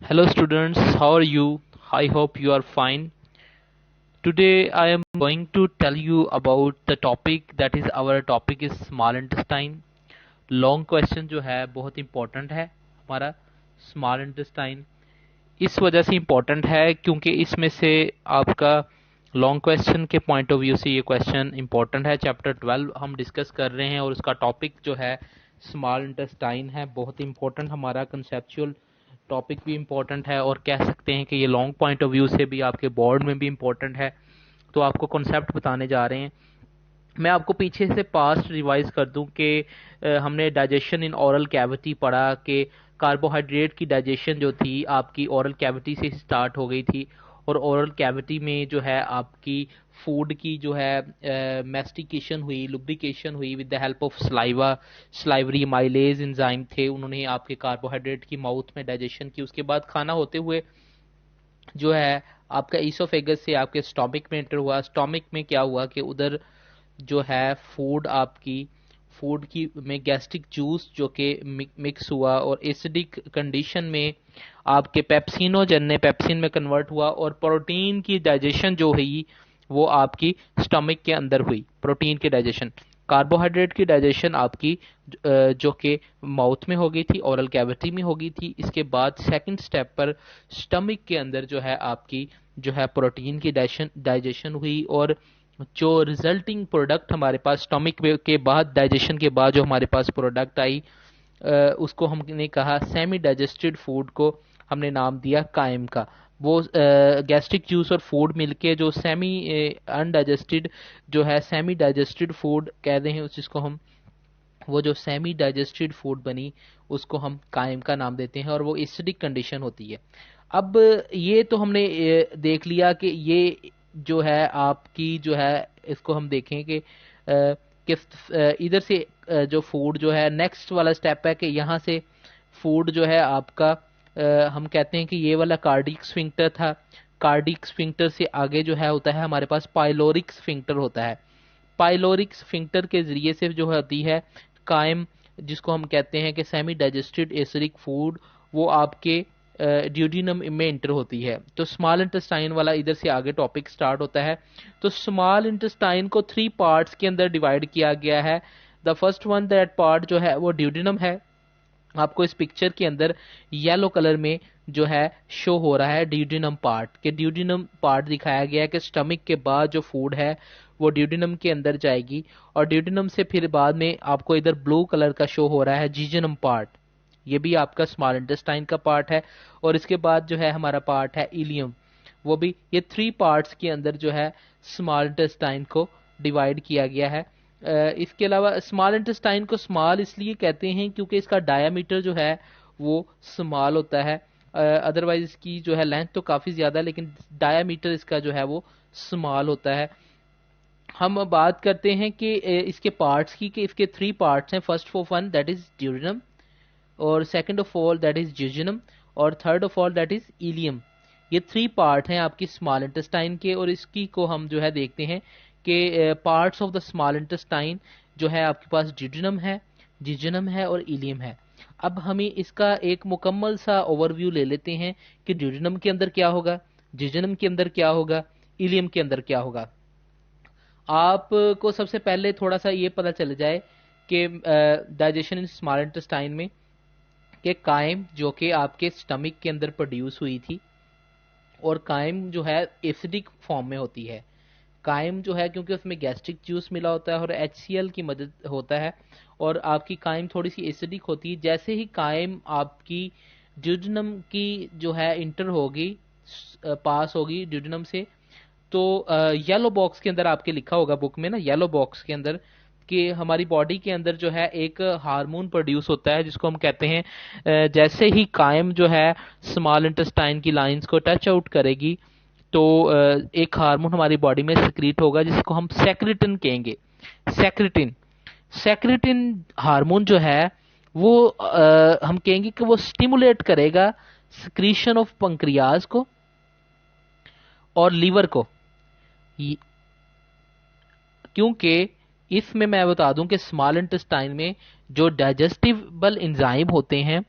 Hello students, how are you? I hope you are fine. Today I am going to tell you about the topic that is our topic is small intestine. Long question जो है बहुत important है हमारा small intestine. इस वजह से important है क्योंकि इसमें से आपका लॉन्ग क्वेश्चन के पॉइंट ऑफ व्यू से ये क्वेश्चन इंपॉर्टेंट है। चैप्टर 12 हम डिस्कस कर रहे हैं और उसका टॉपिक जो है स्मॉल इंटेस्टाइन है। बहुत इंपॉर्टेंट हमारा कंसेप्चुअल टॉपिक भी इम्पोर्टेंट है और कह सकते हैं कि ये लॉन्ग पॉइंट ऑफ व्यू से भी आपके बोर्ड में भी इम्पोर्टेंट है। तो आपको कॉन्सेप्ट बताने जा रहे हैं। मैं आपको पीछे से पास्ट रिवाइज कर दूं कि हमने डाइजेशन इन ओरल कैविटी पढ़ा कि कार्बोहाइड्रेट की डाइजेशन जो थी आपकी ओरल कैविटी से स्टार्ट हो गई थी और ओरल कैविटी में जो है आपकी फूड की जो है मैस्टिकेशन हुई, लुब्रिकेशन हुई with the help of saliva. Salivary mileage enzyme थे, उन्होंने आपके कार्बोहाइड्रेट की माउथ में डाइजेशन की। उसके बाद खाना होते हुए जो है आपका ईसोफेगस से आपके स्टोमिक में एंटर हुआ। स्टोमिक में क्या हुआ कि उधर जो है फूड की में गैस्ट्रिक जूस जो कि मिक्स हुआ और एसिडिक कंडीशन में आपके पेप्सिनोजन ने पेप्सिन में कन्वर्ट हुआ और प्रोटीन की डाइजेशन जो हुई वो आपकी स्टमक के अंदर हुई। प्रोटीन की डाइजेशन, कार्बोहाइड्रेट की डाइजेशन आपकी जो कि माउथ में हो गई थी, ओरल कैविटी में हो गई थी। इसके बाद सेकंड स्टेप पर स्टमक के अंदर जो है आपकी जो है प्रोटीन की डाइजेशन हुई और जो रिजल्टिंग प्रोडक्ट हमारे पास स्टमक के बाद डाइजेशन के बाद जो हमारे पास प्रोडक्ट आई उसको हमने कहा सेमी डाइजेस्टेड फूड को हमने नाम दिया कायम का। वो गैस्ट्रिक जूस और फूड मिलके जो सेमी अनडाइजेस्टेड जो है सेमी डाइजेस्टेड फूड कह रहे हैं उस जिसको हम, वो जो सेमी डाइजेस्टेड फूड बनी उसको हम कायम का नाम देते हैं और वो एसिडिक कंडीशन होती है। अब ये तो हमने देख लिया कि ये जो है आपकी जो है इसको हम देखें कि इधर से जो फूड जो है नेक्स्ट वाला स्टेप है कि यहाँ से फूड जो है आपका हम कहते हैं कि ये वाला कार्डिक स्फिंक्टर था। कार्डिक स्फिंक्टर से आगे जो है होता है हमारे पास पाइलोरिक स्फिंक्टर होता है। पाइलोरिक स्फिंक्टर के जरिए से जो होती है कायम, जिसको हम कहते हैं कि सेमी डाइजेस्टेड एसिडिक फूड, वो आपके ड्यूडिनम में एंटर होती है। तो स्मॉल इंटेस्टाइन वाला इधर से आगे टॉपिक स्टार्ट होता है। तो स्मॉल इंटेस्टाइन को 3 पार्ट्स के अंदर डिवाइड किया गया है। The first one that part जो है वो ड्यूडिनम है। आपको इस पिक्चर के अंदर येलो कलर में जो है शो हो रहा है ड्यूडिनम पार्ट, के ड्यूडिनम पार्ट दिखाया गया है कि स्टमक के बाद जो फूड है वो ड्यूडिनम के अंदर जाएगी और ड्यूडिनम से फिर बाद में आपको इधर ब्लू कलर का शो हो रहा है जीजनम पार्ट। ये भी आपका स्मॉल इंटेस्टाइन का पार्ट है। और इसके बाद जो है हमारा पार्ट है इलियम, वो भी ये 3 पार्ट्स के अंदर जो है स्मॉल इंटेस्टाइन को डिवाइड किया गया है। इसके अलावा स्मॉल इंटेस्टाइन को स्मॉल इसलिए कहते हैं क्योंकि इसका डायामीटर जो है वो स्मॉल होता है। अदरवाइज इसकी जो है लेंथ तो काफ़ी ज़्यादा है लेकिन डायामीटर इसका जो है वो स्मॉल होता है। हम बात करते हैं कि इसके पार्ट्स की, कि इसके 3 पार्ट्स हैं। First of one that is duodenum और second of all that is jejunum और third of all that is ileum. ये 3 पार्ट हैं आपकी स्मॉल इंटेस्टाइन के और इसकी को हम जो है देखते हैं कि parts of the small intestine जो है आपके पास ड्यूडिनम है, जिजनम है और इलियम है। अब हमें इसका एक मुकम्मल सा ओवरव्यू ले लेते हैं कि ड्यूडिनम के अंदर क्या होगा, जिजनम के अंदर क्या होगा, इलियम के अंदर क्या होगा। आपको सबसे पहले थोड़ा सा ये पता चल जाए कि डाइजेशन इन स्मॉल इंटेस्टाइन में कि कायम जो कि आपके स्टमक के अंदर प्रोड्यूस हुई थी और कायम जो है एसिडिक फॉर्म में होती है। कायम जो है क्योंकि उसमें गैस्ट्रिक जूस मिला होता है और HCl की मदद होता है और आपकी कायम थोड़ी सी एसिडिक होती है। जैसे ही कायम आपकी ड्यूडिनम की जो है इंटर होगी, पास होगी ड्यूडिनम से, तो येलो बॉक्स के अंदर आपके लिखा होगा बुक में ना, येलो बॉक्स के अंदर कि हमारी बॉडी के अंदर जो है एक हार्मोन प्रोड्यूस होता है जिसको हम कहते हैं जैसे ही कायम जो है स्मॉल इंटेस्टाइन की लाइंस को टच आउट करेगी तो एक हार्मोन हमारी बॉडी में सिक्रीट होगा जिसको हम सेक्रेटिन कहेंगे। सेक्रेटिन, सेक्रेटिन हार्मोन जो है वो हम कहेंगे कि वो स्टिमुलेट करेगा सिक्रीशन ऑफ पंक्रियाज को और लीवर को। क्योंकि इसमें मैं बता दूं कि स्मॉल इंटेस्टाइन में जो डाइजेस्टिबल एंजाइम होते हैं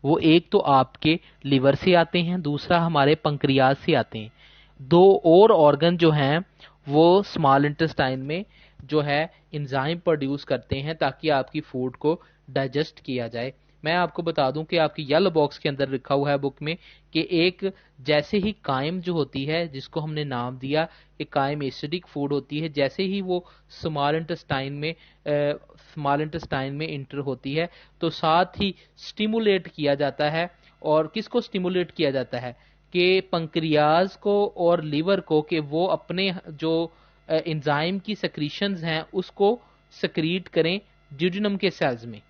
वो एक तो आपके लिवर से आते हैं, दूसरा हमारे पंक्रियाज से आते हैं। दो और ऑर्गन जो हैं वो स्मॉल इंटेस्टाइन में जो है एंजाइम प्रोड्यूस करते हैं ताकि आपकी फूड को डाइजेस्ट किया जाए। मैं आपको बता दूं कि आपकी येलो बॉक्स के अंदर लिखा हुआ है बुक में कि एक जैसे ही कायम जो होती है, जिसको हमने नाम दिया कि कायम एसिडिक फूड होती है, जैसे ही वो स्मॉल इंटेस्टाइन में इंटर होती है तो साथ ही स्टिमुलेट किया जाता है। और किसको स्टिमुलेट किया जाता है? कि पंक्रियाज को और लीवर को, कि वो अपने जो एंजाइम की सेक्रीशंस हैं उसको सक्रीट करें ड्यूडेनम के सेल्स में।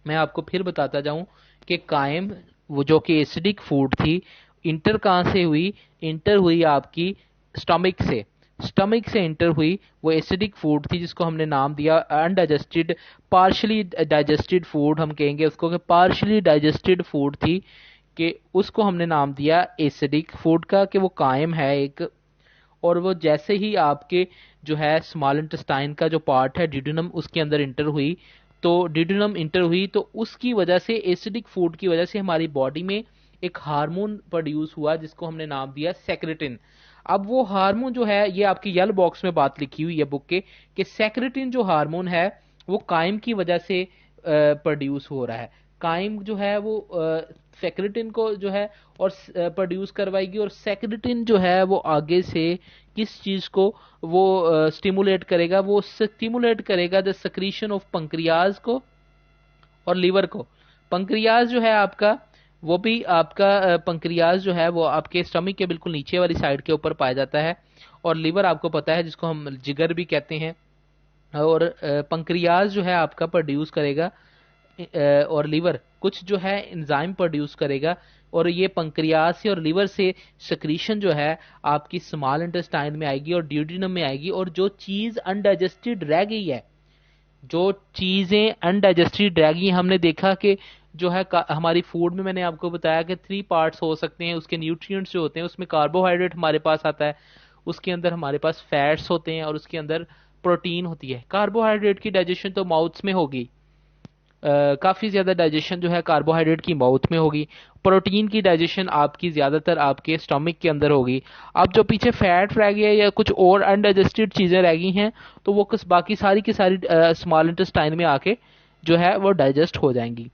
मैं आपको फिर बताता जाऊं कि कायम वो जो कि एसिडिक फूड थी, इंटर कहां से हुई? इंटर हुई आपकी स्टमक से। स्टमक से इंटर हुई, वो एसिडिक फूड थी जिसको हमने नाम दिया अनडाइजेस्टेड, पार्शली डाइजेस्टेड फूड हम कहेंगे उसको, कि पार्शली डाइजेस्टेड फूड थी, कि उसको हमने नाम दिया एसिडिक फूड का, कि वो कायम है एक। और वो जैसे ही आपके जो है स्मॉल इंटेस्टाइन का जो पार्ट है ड्यूडेनम, उसके अंदर इंटर हुई, तो ड्यूडेनम इंटर हुई तो उसकी वजह से, एसिडिक फूड की वजह से हमारी बॉडी में एक हार्मोन प्रोड्यूस हुआ जिसको हमने नाम दिया सेक्रेटिन। अब वो हार्मोन जो है, ये आपकी येलो बॉक्स में बात लिखी हुई है बुक के, कि सेक्रेटिन जो हार्मोन है वो कायम की वजह से प्रोड्यूस हो रहा है। कायम जो है वो सेक्रेटिन को जो है और प्रोड्यूस करवाएगी, और सेक्रेटिन जो है वो आगे से किस चीज को वो स्टिमुलेट करेगा? वो स्टिमुलेट करेगा द सक्रीशन ऑफ पंक्रियाज को और लीवर को। पंक्रियाज जो है आपका, वो भी आपका पंक्रियाज जो है वो आपके स्टमक के बिल्कुल नीचे वाली साइड के ऊपर पाया जाता है। और लीवर आपको पता है जिसको हम जिगर भी कहते हैं। और पंक्रियाज जो है आपका प्रोड्यूस करेगा और लीवर कुछ जो है एंजाइम प्रोड्यूस करेगा, और ये पंक्रियाज से और लीवर से सक्रीशन जो है आपकी स्मॉल इंटेस्टाइन में आएगी और ड्यूडेनम में आएगी। और जो चीज अनडाइजेस्टेड रह गई है, जो चीजें अनडाइजेस्टेड रह गई, हमने देखा कि जो है हमारी फूड में, मैंने आपको बताया कि 3 पार्ट्स हो सकते हैं उसके न्यूट्रिएंट्स जो होते हैं। उसमें कार्बोहाइड्रेट हमारे पास आता है, उसके अंदर हमारे पास फैट्स होते हैं, और उसके अंदर प्रोटीन होती है। कार्बोहाइड्रेट की डाइजेशन तो माउथ में होगी, काफी ज्यादा डाइजेशन जो है कार्बोहाइड्रेट की माउथ में होगी। प्रोटीन की डाइजेशन आपकी ज्यादातर आपके स्टमक के अंदर होगी। अब जो पीछे फैट रह गया या कुछ और अनडाइजेस्टेड चीजें रह गई हैं, तो वो बाकी सारी की सारी स्मॉल इंटेस्टाइन में आके जो है वो डाइजेस्ट हो जाएंगी,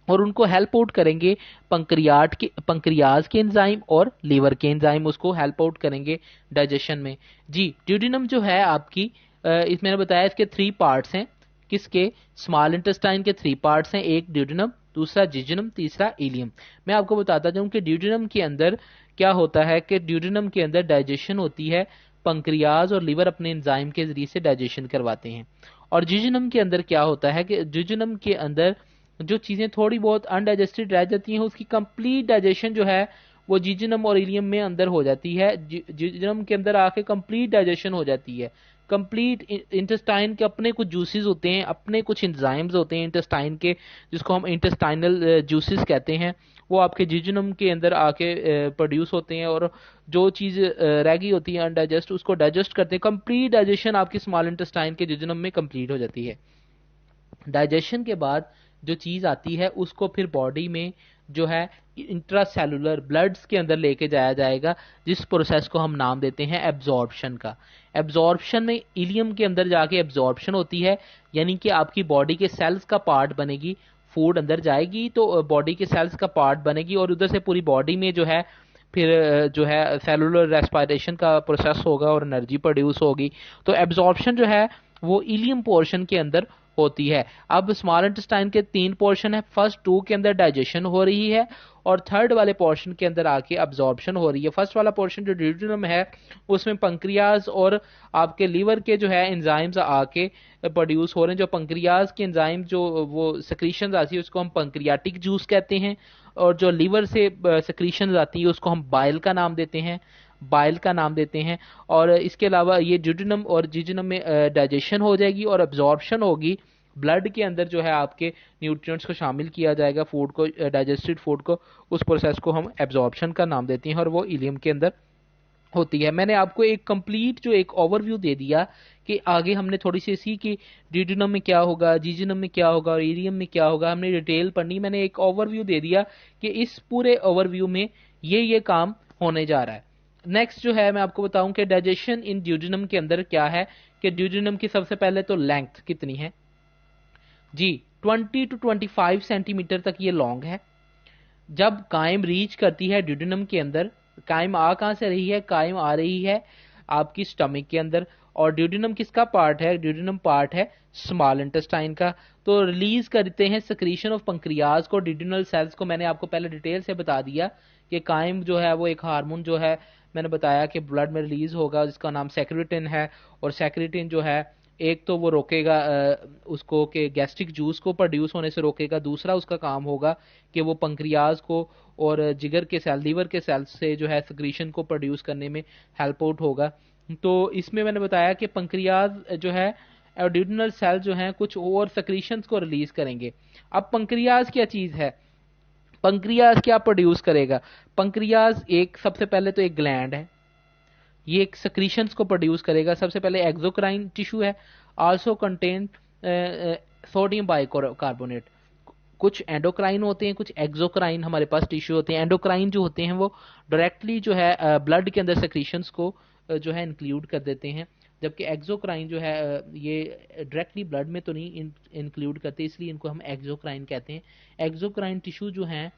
और उनको हेल्प आउट करेंगे पंक्रियाज के एंजाइम और लीवर के एंजाइम, उसको हेल्प आउट करेंगे डाइजेशन में। जी, ड्यूडेनम जो है आपकी, इस मैंने बताया इसके 3 पार्ट्स हैं। किसके? स्मॉल इंटेस्टाइन के 3 पार्ट्स हैं, एक ड्यूडेनम, दूसरा जिजनम, तीसरा इलियम। मैं आपको बताता जाऊं कि ड्यूडेनम के अंदर क्या होता है, कि ड्यूडेनम के अंदर डाइजेशन होती है, पंक्रियाज और लीवर अपने एंजाइम के जरिए से डाइजेशन करवाते हैं। और जिजनम के अंदर क्या होता है कि जिजनम के अंदर जो चीजें थोड़ी बहुत अनडाइजेस्टेड रह जाती हैं, उसकी कंप्लीट डाइजेशन जो है वो जिजनम और इलियम में अंदर हो जाती है। जिजनम के अंदर आके कंप्लीट डाइजेशन हो जाती है। कंप्लीट इंटेस्टाइन के अपने कुछ जूसेस होते हैं, अपने कुछ एंजाइम्स होते हैं इंटेस्टाइन के, जिसको हम इंटेस्टाइनल जूसेस कहते हैं। वो आपके जिजनम के अंदर आके प्रोड्यूस होते हैं, और जो चीज रह गई होती है अनडाइजेस्ट, उसको डाइजेस्ट करते हैं। कंप्लीट डाइजेशन आपकी स्मॉल इंटेस्टाइन के जिजनम में कंप्लीट हो जाती है। डाइजेशन के बाद जो चीज आती है उसको फिर बॉडी में जो है इंट्रासेलुलर ब्लड्स के अंदर लेके जाया जाएगा, जिस प्रोसेस को हम नाम देते हैं एब्जॉर्प्शन का। एब्जॉर्प्शन में इलियम के अंदर जाके एब्जॉर्प्शन होती है, यानी कि आपकी बॉडी के सेल्स का पार्ट बनेगी। फूड अंदर जाएगी तो बॉडी के सेल्स का पार्ट बनेगी, और उधर से पूरी बॉडी में जो है फिर जो है सेलुलर रेस्पिरेशन का प्रोसेस होगा और एनर्जी प्रोड्यूस होगी। तो एब्जॉर्प्शन जो है वो इलियम पोर्शन के अंदर होती है। अब स्मॉल इंटेस्टाइन के 3 पोर्शन है, फर्स्ट 2 के अंदर डाइजेशन हो रही है, और थर्ड वाले पोर्शन के अंदर आके अब्जॉर्प्शन हो रही है। फर्स्ट वाला पोर्शन जो ड्यूडेनम है, उसमें पंक्रियाज और आपके लीवर के जो है एंजाइम्स आके प्रोड्यूस हो रहे हैं। जो पंक्रियाज के एंजाइम जो वो सक्रीशंस आती है उसको हम पंक्रियाटिक जूस कहते हैं, और जो लीवर से सक्रीशंस आती है उसको हम बाइल का नाम देते हैं, और इसके अलावा ये ड्यूडेनम और जिजनम में डाइजेशन हो जाएगी और अब्जॉर्प्शन होगी। ब्लड के अंदर जो है आपके न्यूट्रिएंट्स को शामिल किया जाएगा, फूड को, डाइजेस्टेड फूड को, उस प्रोसेस को हम एब्जॉर्प्शन का नाम देते हैं, और वो इलियम के अंदर होती है। मैंने आपको एक कंप्लीट जो एक ओवरव्यू दे दिया कि आगे हमने थोड़ी सी सी कि ड्यूडेनम में क्या होगा, जीजनम में क्या होगा और इरियम में क्या होगा, हमने डिटेल पढ़नी। मैंने एक ओवरव्यू दे दिया कि इस पूरे ओवरव्यू में ये काम होने जा रहा है। नेक्स्ट जो है मैं आपको बताऊं कि डाइजेशन इन ड्यूडेनम के अंदर क्या है, कि ड्यूडेनम की सबसे पहले तो लेंथ कितनी है जी, 20 to 25 सेंटीमीटर तक ये लॉन्ग है। जब कायम रीच करती है ड्यूडेनम के अंदर, कायम आ कहां से रही है, कायम आ रही है आपकी स्टमक के अंदर। और ड्यूडेनम किसका पार्ट है, ड्यूडेनम पार्ट है स्मॉल इंटेस्टाइन का। तो रिलीज करते हैं सिक्रीशन ऑफ पंक्रियाज को, ड्यूडेनल सेल्स को। मैंने आपको पहले डिटेल से बता दिया कि कायम जो है वो एक हार्मोन जो है मैंने बताया कि ब्लड में रिलीज होगा जिसका नाम सेक्रेटिन है। और सेक्रेटिन जो है एक तो वो रोकेगा उसको कि गैस्ट्रिक जूस को प्रोड्यूस होने से रोकेगा, दूसरा उसका काम होगा कि वो पंक्रियाज को और जिगर के सेल, लीवर के सेल से जो है सिक्रीशन को प्रोड्यूस करने में हेल्प आउट होगा। तो इसमें मैंने बताया कि पंक्रियाज जो है ड्यूडेनल सेल जो है कुछ और सिक्रीशंस को रिलीज करेंगे। अब पंक्रियाज क्या चीज है, पंक्रियाज क्या प्रोड्यूस करेगा, पंक्रियाज एक सबसे पहले तो एक ग्लैंड है, ये एक सिक्रीशंस को प्रोड्यूस करेगा। सबसे पहले एक्सोक्राइन टिश्यू है, आल्सो कंटेन सोडियम बाइकार्बोनेट। कुछ एंडोक्राइन होते हैं, कुछ एक्सोक्राइन हमारे पास टिश्यू होते हैं। एंडोक्राइन जो होते हैं वो डायरेक्टली जो है ब्लड के अंदर सिक्रीशंस को जो है इंक्लूड कर देते हैं, जबकि एक्सोक्राइन जो है ये डायरेक्टली ब्लड में तो नहीं इंक्लूड करते, इसलिए इनको हम एक्सोक्राइन कहते हैं। एक्सोक्राइन टिश्यू जो है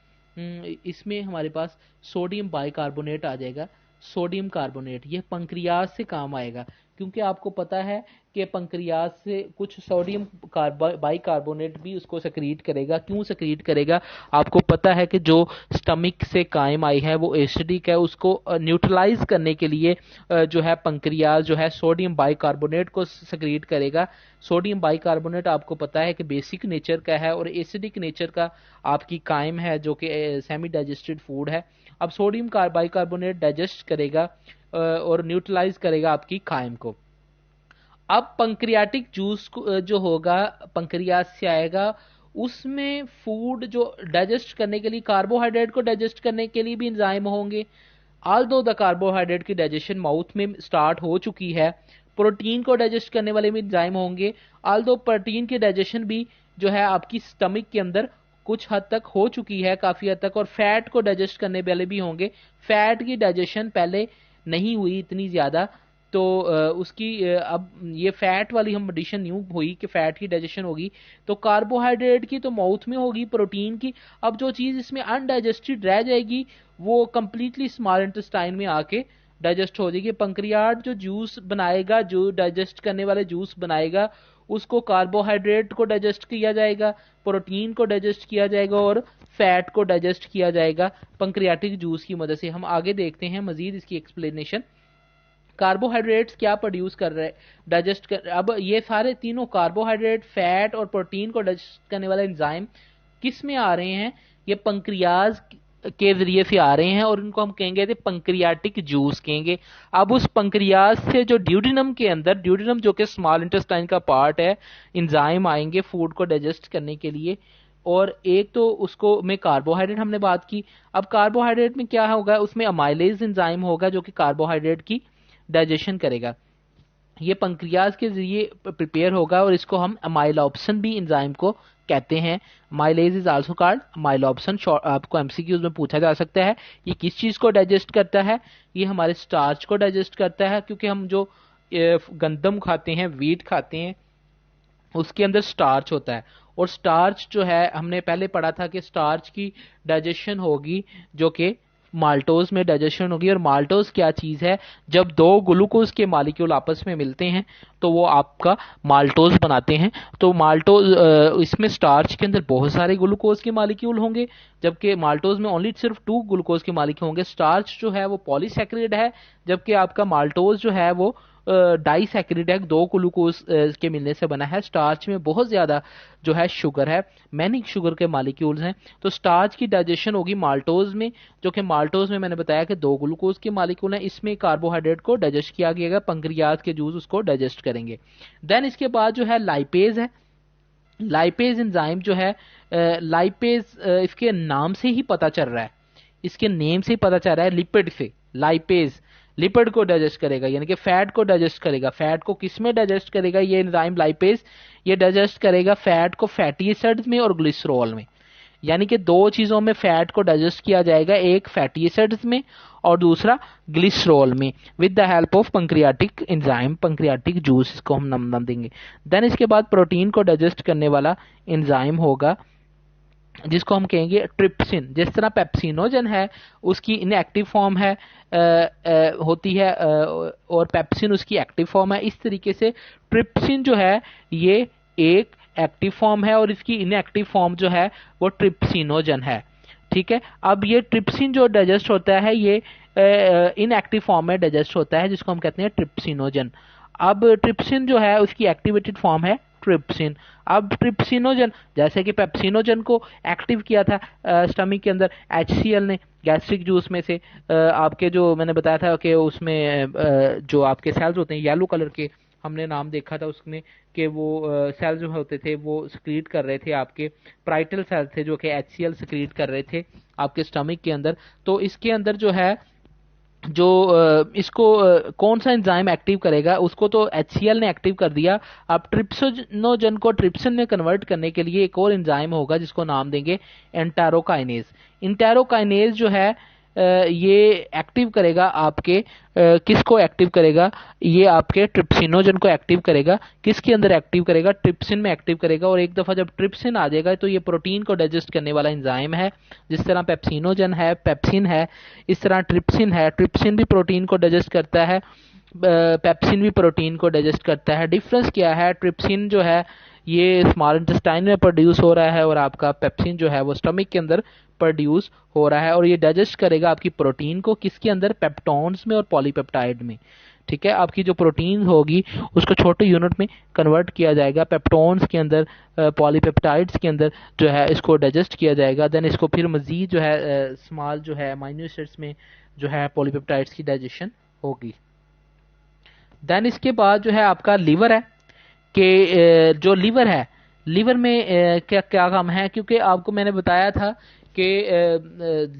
इसमें हमारे पास सोडियम बाइकार्बोनेट आ जाएगा। सोडियम कार्बोनेट ये पंक्रियाज से काम आएगा, क्योंकि आपको पता है कि पंक्रियाज से कुछ सोडियम बाइकार्बोनेट भी उसको सक्रीट करेगा। क्यों सक्रीट करेगा, आपको पता है कि जो स्टमक से कायम आई है वो एसिडिक है, उसको न्यूट्रलाइज करने के लिए जो है पंक्रियाज जो है सोडियम बाइकार्बोनेट को सक्रीट करेगा। सोडियम बाइकार्बोनेट आपको पता है कि बेसिक नेचर का है और एसिडिक नेचर का आपकी कायम है, जो कि सेमी डाइजेस्टेड फूड है। अब सोडियम बाइकार्बोनेट डाइजेस्ट करेगा और न्यूट्रलाइज करेगा आपकी कायम को। अब पंक्रियाटिक जूस जो होगा पंक्रियाज से आएगा, उसमें फूड जो डाइजेस्ट करने के लिए, कार्बोहाइड्रेट को डाइजेस्ट करने के लिए भी एंजाइम होंगे। ऑल्दो द कार्बोहाइड्रेट की डाइजेशन माउथ में स्टार्ट हो चुकी है, प्रोटीन को डाइजेस्ट करने वाले भी एंजाइम होंगे। ऑल्दो प्रोटीन की डाइजेशन भी जो है आपकी स्टमक के अंदर कुछ हद तक हो चुकी है, काफी हद तक। और फैट को डाइजेस्ट करने वाले भी होंगे। फैट की डाइजेशन पहले नहीं हुई इतनी ज्यादा, तो उसकी अब ये फैट वाली हम एडिशन न्यू हुई कि फैट की डाइजेशन होगी। तो कार्बोहाइड्रेट की तो माउथ में होगी, प्रोटीन की अब जो चीज इसमें अनडाइजेस्टेड रह जाएगी वो कंप्लीटली स्मॉल इंटेस्टाइन में आके डाइजेस्ट हो जाएगी। पंक्रियाट जो जूस बनाएगा, जो डाइजेस्ट करने वाले जूस बनाएगा, उसको कार्बोहाइड्रेट को डाइजेस्ट किया जाएगा, प्रोटीन को डाइजेस्ट किया जाएगा और फैट को डाइजेस्ट किया जाएगा पंक्रियाटिक जूस की मदद से। हम आगे देखते हैं मजीद इसकी एक्सप्लेनेशन। कार्बोहाइड्रेट्स क्या प्रोड्यूस कर रहे हैं, डाइजेस्ट कर, अब ये सारे तीनों कार्बोहाइड्रेट, फैट और प्रोटीन को डाइजेस्ट करने वाले एंजाइम किस में आ रहे हैं, ये पंक्रियाज के जरिए से आ रहे हैं और इनको हम कहेंगे थे पंक्रियाटिक जूस कहेंगे। अब उस पंक्रियाज से जो ड्यूडेनम के अंदर, ड्यूडेनम जो कि स्मॉल इंटेस्टाइन का पार्ट है, एंजाइम आएंगे फूड को डाइजेस्ट करने के लिए। और एक तो उसको में कार्बोहाइड्रेट हमने बात की। अब कार्बोहाइड्रेट में क्या होगा, उसमें अमाइलेज एंजाइम होगा जो कि कार्बोहाइड्रेट की डाइजेशन करेगा। ये पंक्रियाज के जरिए प्रिपेयर होगा और इसको हम अमाइलोप्सिन भी एंजाइम को कहते हैं। Amylase is also called amylopsin. आपको एमसीक्यूज में पूछा जा सकता है ये किस चीज को डाइजेस्ट करता है, ये हमारे स्टार्च को डाइजेस्ट करता है, क्योंकि हम जो गंदम खाते हैं, वीट खाते हैं, उसके अंदर स्टार्च होता है। और स्टार्च जो है हमने पहले पढ़ा था कि स्टार्च की डाइजेशन होगी जो कि माल्टोज में डाइजेशन होगी। और माल्टोज क्या चीज है, जब दो ग्लूकोज के मॉलिक्यूल आपस में मिलते हैं तो वो आपका माल्टोज बनाते हैं। तो माल्टोज इसमें स्टार्च के अंदर बहुत सारे ग्लूकोज के मॉलिक्यूल होंगे, जबकि माल्टोज में ओनली सिर्फ 2 ग्लूकोज के मॉलिक्यूल होंगे। स्टार्च जो है वो पॉलीसैकेराइड है, जबकि आपका माल्टोज जो है वो डाइसैकेराइड है, 2 ग्लूकोज के मिलने से बना है। स्टार्च में बहुत ज्यादा जो है शुगर है, मैनी शुगर के मॉलिक्यूल्स हैं। तो स्टार्च की डाइजेशन होगी माल्टोज में, जो कि माल्टोज में मैंने बताया कि 2 ग्लूकोज के मॉलिक्यूल हैं। इसमें कार्बोहाइड्रेट को डाइजेस्ट किया गया, पंक्रियाज के जूस उसको डाइजेस्ट करेंगे। देन इसके बाद जो है लाइपेज है। लाइपेज एंजाइम जो है, लाइपेज इसके नाम से ही पता चल रहा है, इसके नेम से ही पता चल रहा है, लिपिड से लाइपेज लिपिड को डाइजेस्ट करेगा, यानी कि फैट को डाइजेस्ट करेगा। फैट को किस में डाइजेस्ट करेगा ये एंजाइम लाइपेज? ये डाइजेस्ट करेगा फैट को फैटी एसिड्स में और ग्लिसरॉल में। यानी कि दो चीजों में फैट को डाइजेस्ट किया जाएगा, एक फैटी एसिड्स में और दूसरा ग्लिसरॉल में, with the help of pancreatic enzyme, pancreatic juice इसको हम नाम देंगे। देन इसके बाद प्रोटीन को डाइजेस्ट करने वाला एंजाइम होगा जिसको हम कहेंगे ट्रिप्सिन। जिस तरह पेप्सिनोजन है उसकी इनएक्टिव फॉर्म है होती है और पेप्सिन उसकी एक्टिव फॉर्म है, इस तरीके से ट्रिप्सिन जो है ये एक एक्टिव फॉर्म है और इसकी इनएक्टिव फॉर्म जो है वो ट्रिप्सिनोजन है। ठीक है, अब ये ट्रिप्सिन जो डाइजेस्ट होता है ये इनएक्टिव फॉर्म में डाइजेस्ट होता है जिसको हम कहते हैं ट्रिप्सिनोजन। अब ट्रिप्सिन जो है उसकी एक्टिवेटेड फॉर्म है ट्रिप्सिन। अब ट्रिप्सिनोजन जैसे कि पेप्सिनोजन को एक्टिव किया था स्टमक के अंदर HCl ने गैस्ट्रिक जूस में से, आपके जो मैंने बताया था कि उसमें जो आपके सेल्स होते हैं येलो कलर के, हमने नाम देखा था उसमें कि वो सेल्स जो होते थे वो सक्रीट कर रहे थे, आपके प्राइटल सेल्स थे जो कि HCl सक्रीट कर रहे थे आपके स्टमक के अंदर। तो इसके अंदर जो है जो इसको कौन सा एंजाइम एक्टिव करेगा, उसको तो HCl ने एक्टिव कर दिया। अब ट्रिप्सिनोजन को ट्रिप्सिन में कन्वर्ट करने के लिए एक और एंजाइम होगा जिसको नाम देंगे एंटेरोकाइनेज। एंटेरोकाइनेज जो है ये एक्टिव करेगा आपके किसको एक्टिव करेगा, ये आपके ट्रिप्सिनोजन को एक्टिव करेगा। किसके अंदर एक्टिव करेगा? ट्रिप्सिन में एक्टिव करेगा। और एक दफा जब ट्रिप्सिन आ जाएगा तो ये प्रोटीन को डाइजेस्ट करने वाला एंजाइम है। जिस तरह पेप्सिनोजन है, पेप्सिन है, इस तरह ट्रिप्सिन है। ट्रिप्सिन भी प्रोटीन को डाइजेस्ट करता है, पेप्सिन भी प्रोटीन को डाइजेस्ट करता है। डिफरेंस क्या है? ट्रिप्सिन जो है ये स्मॉल इंटेस्टाइन में प्रोड्यूस हो रहा है और आपका पेप्सिन जो है वो स्टमक के अंदर प्रोड्यूस हो रहा है, और ये डाइजेस्ट करेगा आपकी प्रोटीन को किसके अंदर? पेप्टोन्स में और पॉलीपेप्टाइड में। ठीक है, आपकी जो प्रोटीन होगी उसको छोटे यूनिट में कन्वर्ट किया जाएगा, पेप्टोन्स के अंदर, पॉलीपेप्टाइड्स के अंदर जो है इसको डाइजेस्ट किया जाएगा। देन इसको फिर मजीद जो है स्मॉल जो है अमीनो एसिड्स में जो है पॉलीपेप्टाइड्स की डाइजेशन होगी। देन इसके बाद जो है आपका लीवर है कि जो लीवर है, लीवर में क्या क्या काम है, क्योंकि आपको मैंने बताया था कि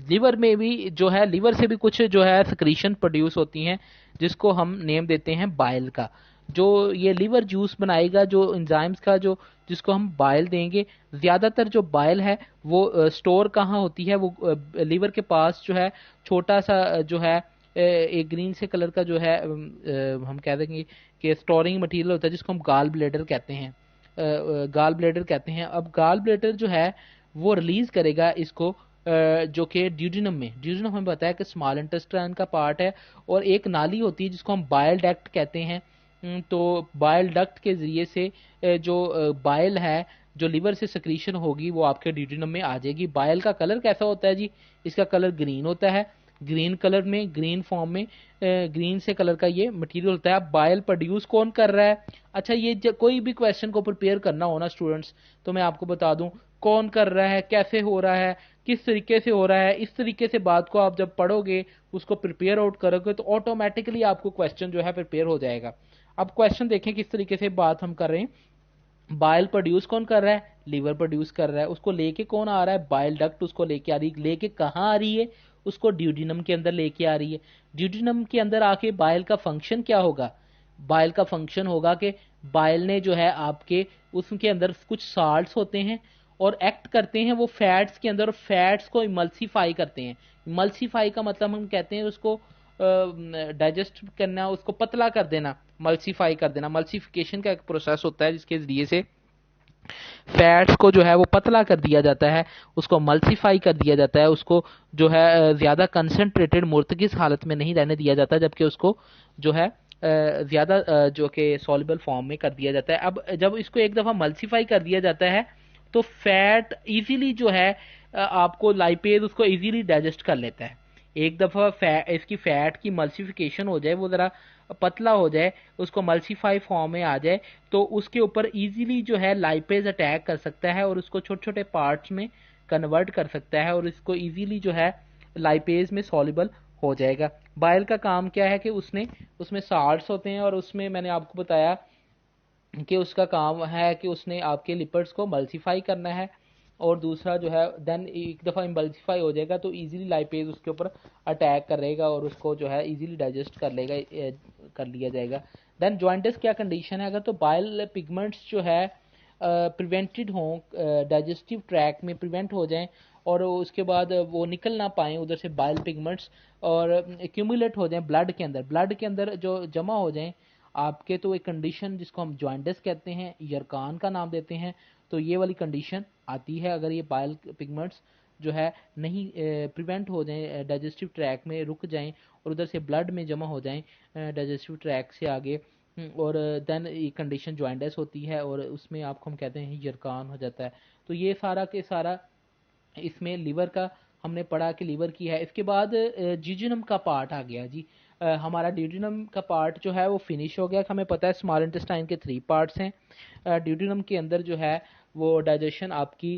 लीवर में भी जो है, लीवर से भी कुछ जो है सिक्रीशन प्रोड्यूस होती हैं जिसको हम नेम देते हैं बाइल का। जो ये लीवर जूस बनाएगा, जो एंजाइम्स का जो जिसको हम बाइल देंगे, ज़्यादातर जो बाइल है वो स्टोर कहाँ होती है? वो लीवर के पास जो है छोटा सा जो है एक ग्रीन से कलर का जो है हम कह देंगे कि स्टोरिंग मटेरियल होता है जिसको हम गाल ब्लेडर कहते हैं, गाल ब्लेडर कहते हैं। अब गाल ब्लेडर जो है वो रिलीज करेगा इसको जो कि ड्यूडिनम में, ड्यूडिनम हमें बताया कि स्मॉल इंटेस्टाइन का पार्ट है, और एक नाली होती है जिसको हम बाइल डक्ट कहते हैं। तो बाइल डक्ट के जरिए से जो बाइल है जो लिवर से सक्रीशन होगी वो आपके ड्यूडिनम में आ जाएगी। बाइल का कलर कैसा होता है जी? इसका कलर ग्रीन होता है, ग्रीन कलर में, ग्रीन फॉर्म में, ग्रीन से कलर का ये मटेरियल होता है। अब बाइल प्रोड्यूस कौन कर रहा है? अच्छा, ये कोई भी क्वेश्चन को प्रिपेयर करना हो ना स्टूडेंट्स, तो मैं आपको बता दूं कौन कर रहा है, कैसे हो रहा है, किस तरीके से हो रहा है। इस तरीके से बात को आप जब पढ़ोगे, उसको प्रिपेयर आउट करोगे, तो ऑटोमेटिकली आपको क्वेश्चन जो है प्रिपेयर हो जाएगा। अब क्वेश्चन देखें किस तरीके से बात हम कर रहे हैं। बाइल प्रोड्यूस कौन कर रहा है? लीवर प्रोड्यूस कर रहा है। उसको लेके कौन आ रहा है? बाइल डक्ट उसको लेके आ रही है। लेके कहाँ आ रही है? उसको ड्यूडिनम के अंदर लेके आ रही है। ड्यूडिनम के अंदर आके बाइल का फंक्शन क्या होगा? बाइल का फंक्शन होगा कि बाइल ने जो है आपके उसके अंदर कुछ साल्ट्स होते हैं और एक्ट करते हैं वो फैट्स के अंदर, फैट्स को इमल्सीफाई करते हैं। इमल्सीफाई का मतलब हम कहते हैं उसको डाइजेस्ट करना, उसको पतला कर देना, मल्सीफाई कर देना। मल्सीफिकेशन का एक प्रोसेस होता है जिसके जरिए से फैट्स को जो है वो पतला कर दिया जाता है, उसको मल्सीफाई कर दिया जाता है, उसको जो है ज़्यादा कंसनट्रेटेड मुर्तकिस हालत में नहीं रहने दिया जाता, जबकि उसको जो है ज़्यादा जो कि सॉल्युबल फॉर्म में कर दिया जाता है। अब जब इसको एक दफ़ा मल्सीफाई कर दिया जाता है तो फैट इजीली जो है आपको लाइपेज उसको इजीली डाइजेस्ट कर लेता है। एक दफ़ा इसकी फैट की मल्सीफिकेशन हो जाए, वो ज़रा पतला हो जाए, उसको मल्सीफाई फॉर्म में आ जाए, तो उसके ऊपर इजीली जो है लाइपेज अटैक कर सकता है और उसको छोटे छोटे पार्ट्स में कन्वर्ट कर सकता है और इसको इजीली जो है लाइपेज में सॉल्युबल हो जाएगा। बाइल का काम क्या है कि उसमें साल्ट्स होते हैं और उसमें मैंने आपको बताया कि उसका काम है कि उसने आपके लिपिड्स को मल्सीफाई करना है। और दूसरा जो है देन एक दफ़ा इम्बल्सिफाई हो जाएगा तो इजीली लाइपेज उसके ऊपर अटैक करेगा और उसको जो है इजीली डाइजेस्ट कर लेगा, कर लिया जाएगा। देन जॉइंटिस क्या कंडीशन है, अगर तो बाइल पिगमेंट्स जो है प्रिवेंटेड हों, डाइजेस्टिव ट्रैक में प्रिवेंट हो जाएं और उसके बाद वो निकल ना पाएँ उधर से बाइल पिगमेंट्स और एक्यूमुलेट हो जाएं ब्लड के अंदर जो जमा हो जाएं आपके, तो एक कंडीशन जिसको हम जॉइंटिस कहते हैं, यरकान का नाम देते हैं, तो ये वाली कंडीशन आती है अगर ये बाइल पिगमेंट्स जो है नहीं प्रिवेंट हो जाएं, डाइजेस्टिव ट्रैक में रुक जाएं और उधर से ब्लड में जमा हो जाएं डाइजेस्टिव ट्रैक से आगे, और देन ये कंडीशन जॉइंटिस होती है और उसमें आपको हम कहते हैं यरकान हो जाता है। तो ये सारा के सारा इसमें लीवर का हमने पढ़ा कि लीवर की है। इसके बाद जीजनम का पार्ट आ गया जी। हमारा ड्यूडिनम का पार्ट जो है वो फिनिश हो गया। हमें पता है स्मॉल इंटेस्टाइन के 3 पार्ट्स हैं। ड्यूडिनम के अंदर जो है वो डाइजेशन आपकी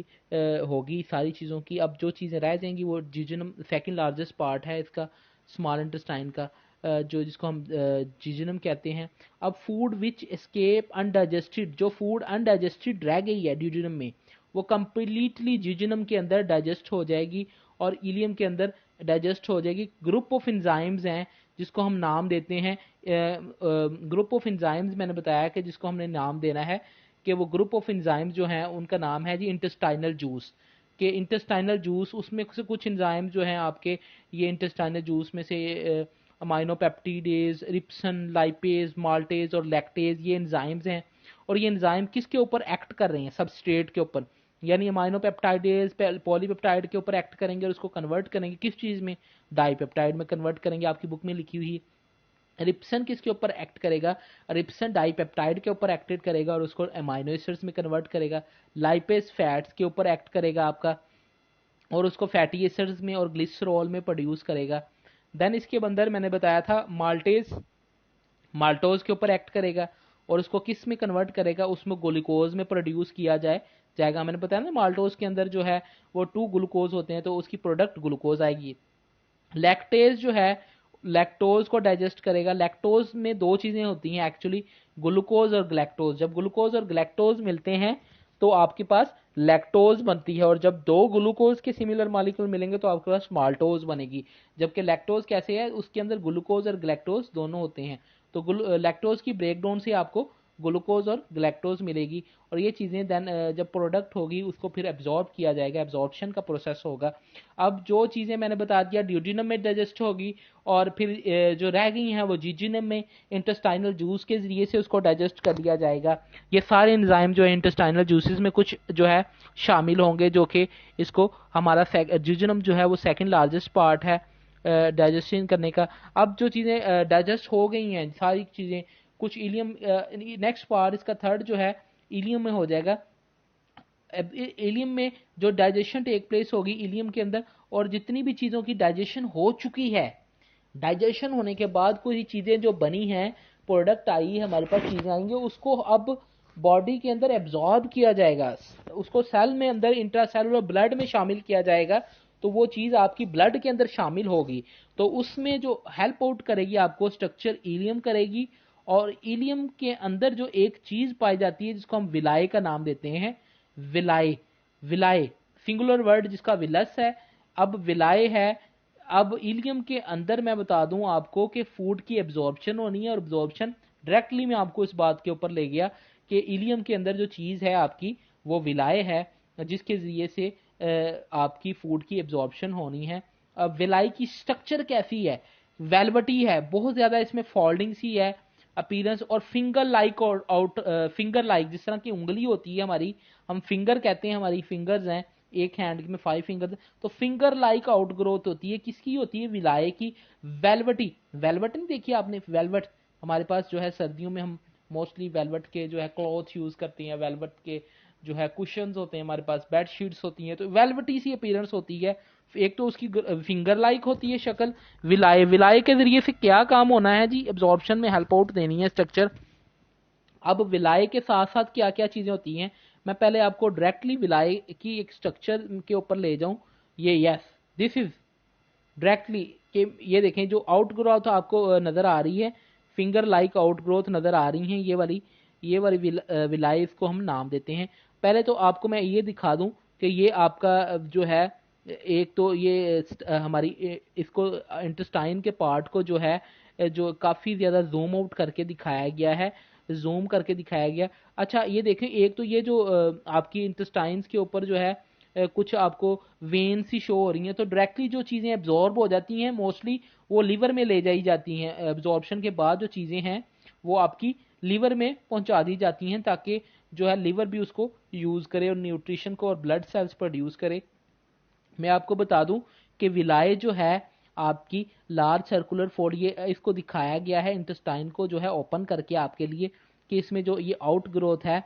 होगी सारी चीज़ों की। अब जो चीज़ें रह जाएंगी वो जीजनम सेकंड लार्जेस्ट पार्ट है इसका, स्मॉल इंटेस्टाइन का, जो जिसको हम जीजनम कहते हैं। अब फूड विच एस्केप अनडाइजेस्टेड, जो फूड अनडाइजेस्टेड रह गई है ड्यूडिनम में वो कंप्लीटली जीजनम के अंदर डाइजेस्ट हो जाएगी और इलियम के अंदर डाइजेस्ट हो जाएगी। ग्रुप ऑफ एंजाइम्स हैं जिसको हम नाम देते हैं, ग्रुप ऑफ एंजाइम्स मैंने बताया कि जिसको हमने नाम देना है कि वो ग्रुप ऑफ एंजाइम्स जो हैं उनका नाम है जी इंटेस्टाइनल जूस। के इंटेस्टाइनल जूस उसमें से कुछ एंजाइम जो हैं आपके, ये इंटेस्टाइनल जूस में से अमाइनोपेप्टिडेज, रिप्सन, लाइपेज, माल्टेज और लैक्टेज ये एंजाइम्स हैं। और ये एंजाइम किसके ऊपर एक्ट कर रहे हैं, सबस्ट्रेट के ऊपर, यानी अमाइनोपेप्टाइडेज पॉलीपेप्टाइड के ऊपर एक्ट करेंगे और उसको कन्वर्ट करेंगे किस चीज़ में, डाईपेप्टाइड में कन्वर्ट करेंगे। आपकी बुक में लिखी हुई रिप्सन किसके ऊपर एक्ट करेगा, रिप्सन डाईपेप्टाइड के ऊपर एक्ट करेगा और उसको अमाइनो एसिड्स में कन्वर्ट करेगा। लाइपेज फैट्स के ऊपर एक्ट करेगा आपका और उसको फैटी एसिड्स में और ग्लिसरॉल में प्रोड्यूस करेगा। देन इसके अंदर मैंने बताया था माल्टेज माल्टोज के ऊपर एक्ट करेगा और उसको किस में कन्वर्ट करेगा, उसमें ग्लूकोज में प्रोड्यूस किया जाएगा। मैंने बताया ना माल्टोज के अंदर जो है वो 2 ग्लूकोज होते हैं तो उसकी प्रोडक्ट ग्लूकोज आएगी। लैक्टेज जो है लैक्टोज को डाइजेस्ट करेगा। लैक्टोज में 2 चीजें होती हैं एक्चुअली, ग्लूकोज और ग्लैक्टोज। जब ग्लूकोज और ग्लैक्टोज मिलते हैं तो आपके पास लैक्टोज बनती है और जब 2 ग्लूकोज के सिमिलर मॉलिक्यूल मिलेंगे तो आपके पास माल्टोज बनेगी। जबकि लैक्टोज कैसे है, उसके अंदर ग्लूकोज और ग्लैक्टोज दोनों होते हैं, तो लैक्टोज की ब्रेकडाउन से आपको ग्लूकोज और ग्लैक्टोज मिलेगी और ये चीज़ें देन जब प्रोडक्ट होगी उसको फिर एब्जॉर्ब किया जाएगा, एब्जॉर्प्शन का प्रोसेस होगा। अब जो चीज़ें मैंने बता दिया ड्यूडिनम में डाइजेस्ट होगी और फिर जो रह गई हैं वो जीजिनम में इंटेस्टाइनल जूस के जरिए से उसको डाइजेस्ट कर लिया जाएगा। ये सारे एंजाइम जो है इंटेस्टाइनल जूसेस में कुछ जो है शामिल होंगे जो कि इसको हमारा जीजिनम जो है वो सेकेंड लार्जेस्ट पार्ट है डाइजेशन करने का। अब जो चीज़ें डाइजेस्ट हो गई हैं सारी चीज़ें, कुछ इलियम, नेक्स्ट पार्ट इसका थर्ड जो है इलियम में हो जाएगा। इलियम में जो डाइजेशन टेक प्लेस होगी इलियम के अंदर, और जितनी भी चीज़ों की डाइजेशन हो चुकी है, डाइजेशन होने के बाद कोई चीज़ें जो बनी हैं, प्रोडक्ट आई है हमारे पास, चीज़ें आएंगी, उसको अब बॉडी के अंदर एब्जॉर्ब किया जाएगा, उसको सेल में अंदर इंट्रासेलुलर ब्लड में शामिल किया जाएगा। तो वो चीज़ आपकी ब्लड के अंदर शामिल होगी तो उसमें जो हेल्प आउट करेगी आपको स्ट्रक्चर इलियम करेगी। और इलियम के अंदर जो एक चीज़ पाई जाती है जिसको हम विलाय का नाम देते हैं, विलाय, विलाय सिंगुलर वर्ड जिसका विलस है, अब विलाय है। अब इलियम के अंदर मैं बता दूं आपको कि फूड की एब्जॉर्प्शन होनी है और एब्जॉर्प्शन डायरेक्टली मैं आपको इस बात के ऊपर ले गया कि इलियम के अंदर जो चीज़ है आपकी वो विलाय है जिसके जरिए से आपकी फूड की एब्जॉर्प्शन होनी है। अब विलाई की स्ट्रक्चर कैसी है, वेलवेटी है, बहुत ज़्यादा इसमें फोल्डिंग सी है अपीयरेंस, और finger like out, finger like जिस तरह की उंगली होती है हमारी, हम फिंगर कहते हैं, हमारी फिंगर्स हैं एक हैंड में 5 फिंगर्स, तो फिंगर लाइक आउट ग्रोथ होती है, किसकी होती है, विलाय की। वेलवेटी, वेलवेट नहीं देखी आपने, वेलवेट हमारे पास जो है सर्दियों में हम मोस्टली वेलवेट के जो है क्लॉथ यूज करते हैं, वेलवेट के जो है कुशंस होते हैं हमारे पास, बेड शीट्स होती हैं, तो वेलवेटी सी अपीयरेंस होती है। एक तो उसकी फिंगर लाइक होती है शक्ल। विलाय, विलाय के जरिए से क्या काम होना है जी, एब्जॉर्प्शन में हेल्प आउट देनी है स्ट्रक्चर। अब विलाय के साथ साथ क्या क्या चीजें होती हैं, मैं पहले आपको डायरेक्टली विलाय की एक स्ट्रक्चर के ऊपर ले जाऊं। ये यस दिस इज डायरेक्टली कि ये देखें जो आउट ग्रोथ आपको नजर आ रही है, फिंगर लाइक आउट ग्रोथ नजर आ रही है, ये वाली विलाय, इसको हम नाम देते हैं। पहले तो आपको मैं ये दिखा दूं कि ये आपका जो है एक तो ये हमारी इसको इंटेस्टाइन के पार्ट को जो है जो काफ़ी ज़्यादा जूम आउट करके दिखाया गया है, जूम करके दिखाया गया। अच्छा ये देखें, एक तो ये जो आपकी इंटेस्टाइन्स के ऊपर जो है कुछ आपको वेन सी शो हो रही हैं, तो डायरेक्टली जो चीज़ें एब्जॉर्ब हो जाती हैं मोस्टली वो लीवर में ले जाई जाती हैं। एब्जॉर्प्शन के बाद जो चीज़ें हैं वो आपकी लीवर में पहुंचा दी जाती हैं, ताकि जो है लीवर भी उसको यूज़ करे और न्यूट्रिशन को और ब्लड सेल्स प्रोड्यूस करे। मैं आपको बता दूं कि विलाय जो है आपकी लार्ज सर्कुलर फोल्ड, ये इसको दिखाया गया है इंटेस्टाइन को जो है ओपन करके आपके लिए, कि इसमें जो ये आउट ग्रोथ है।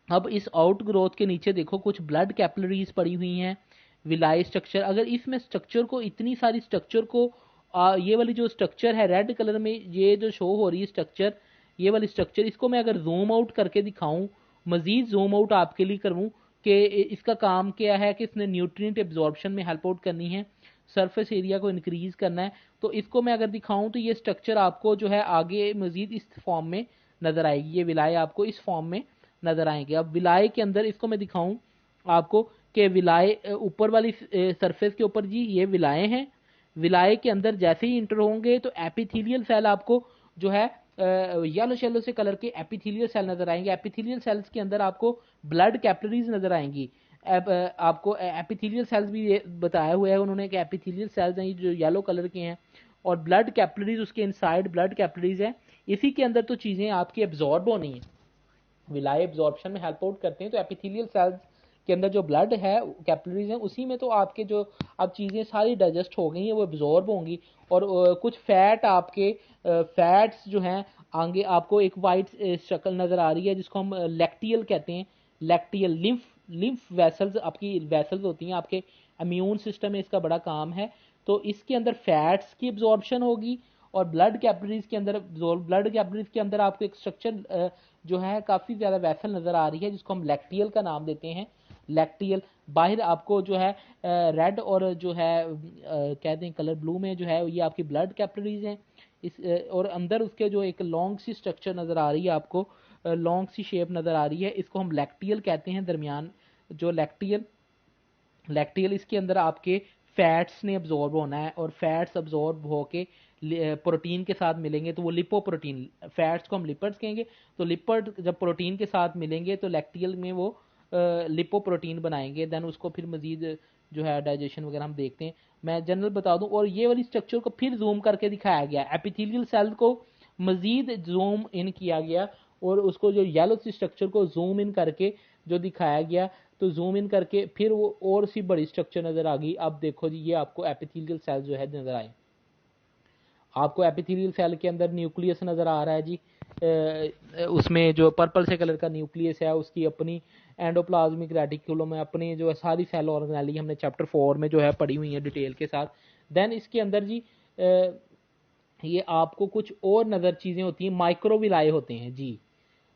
अब इस आउट ग्रोथ के नीचे देखो कुछ ब्लड कैपिलरीज पड़ी हुई हैं, विलाय स्ट्रक्चर। अगर इसमें स्ट्रक्चर को, इतनी सारी स्ट्रक्चर को ये वाली जो स्ट्रक्चर है रेड कलर में ये जो शो हो रही है स्ट्रक्चर, ये वाली स्ट्रक्चर, इसको मैं अगर जूम आउट करके दिखाऊं, मजीद जूम आउट आपके लिए करूं कि इसका काम क्या है, कि इसने न्यूट्रिएंट एब्जॉर्प्शन में हेल्प आउट करनी है, सरफेस एरिया को इंक्रीज करना है। तो इसको मैं अगर दिखाऊं तो ये स्ट्रक्चर आपको जो है आगे मजीद इस फॉर्म में नजर आएगी, ये विलाय आपको इस फॉर्म में नजर आएंगे। अब विलाय के अंदर इसको मैं दिखाऊं आपको कि विलाय ऊपर वाली सरफेस के ऊपर जी ये विलाय हैं। विलाय के अंदर जैसे ही इंटर होंगे तो एपिथेलियल सेल आपको जो है येलो शेलो से कलर के एपिथेलियल सेल नजर आएंगे। एपिथेलियल सेल्स के अंदर आपको ब्लड कैपिलरीज नजर आएंगी। आपको एपिथेलियल सेल्स भी ये बताया हुआ है उन्होंने कि एपिथेलियल सेल्स हैं जो येलो कलर के हैं, और ब्लड कैपिलरीज उसके इनसाइड ब्लड कैपिलरीज हैं, इसी के अंदर तो चीजें आपकी एब्जॉर्ब होनी है, विलाय एब्जॉर्प्शन में हेल्प आउट करते हैं। तो एपिथेलियल सेल्स के अंदर जो ब्लड है कैपिलरीज हैं उसी में तो आपके जो अब चीज़ें सारी डाइजेस्ट हो गई हैं वो एब्जॉर्ब होंगी। और कुछ फैट आपके फैट्स जो हैं आगे आपको एक वाइट शक्ल नज़र आ रही है जिसको हम लैक्टियल कहते हैं। लैक्टियल लिम्फ लिम्फ वेसल्स, आपकी वेसल्स होती हैं, आपके इम्यून सिस्टम में इसका बड़ा काम है। तो इसके अंदर फैट्स की एब्जॉर्प्शन होगी, और ब्लड कैपिलरीज के अंदर, ब्लड कैपिलरीज के अंदर आपको एक स्ट्रक्चर जो है काफ़ी ज़्यादा वेसल नज़र आ रही है जिसको हम लैक्टियल का नाम देते हैं। लैक्टियल बाहर आपको जो है रेड और जो है कहते हैं कलर ब्लू में जो है ये आपकी ब्लड कैपिलरीज हैं। इस और अंदर उसके जो एक लॉन्ग सी स्ट्रक्चर नज़र आ रही है आपको, लॉन्ग सी शेप नज़र आ रही है, इसको हम लैक्टियल कहते हैं। दरमियान जो लैक्टियल लैक्टियल इसके अंदर आपके फैट्स ने अब्जॉर्ब होना है, और फैट्स अब्जॉर्ब होके प्रोटीन के साथ मिलेंगे तो वो लिपोप्रोटीन, फैट्स को हम लिपिड्स कहेंगे। तो लिपिड जब प्रोटीन के साथ मिलेंगे तो लैक्टियल में वो लिपोप्रोटीन बनाएंगे, देन उसको फिर मजीद जो है डाइजेशन वगैरह हम देखते हैं। मैं जनरल बता दूं, और ये वाली स्ट्रक्चर को फिर जूम करके दिखाया गया, एपिथेलियल सेल को मजीद जूम इन किया गया, और उसको जो येलो सी स्ट्रक्चर को जूम इन करके जो दिखाया गया, तो जूम इन करके फिर वो और सी बड़ी स्ट्रक्चर नजर आ गई। अब देखो जी ये आपको एपिथेलियल सेल जो है नजर आए, आपको एपिथेलियल सेल के अंदर न्यूक्लियस नजर आ रहा है जी। उसमें जो पर्पल से कलर का न्यूक्लियस है उसकी अपनी एंडोप्लाज्मिक रेटिकुलम में अपनी जो है सारी सेल ऑर्गेनेली हमने चैप्टर 4 में जो है पढ़ी हुई है डिटेल के साथ। देन इसके अंदर जी ये आपको कुछ और नज़र चीज़ें होती हैं, माइक्रोविलाय होते हैं जी।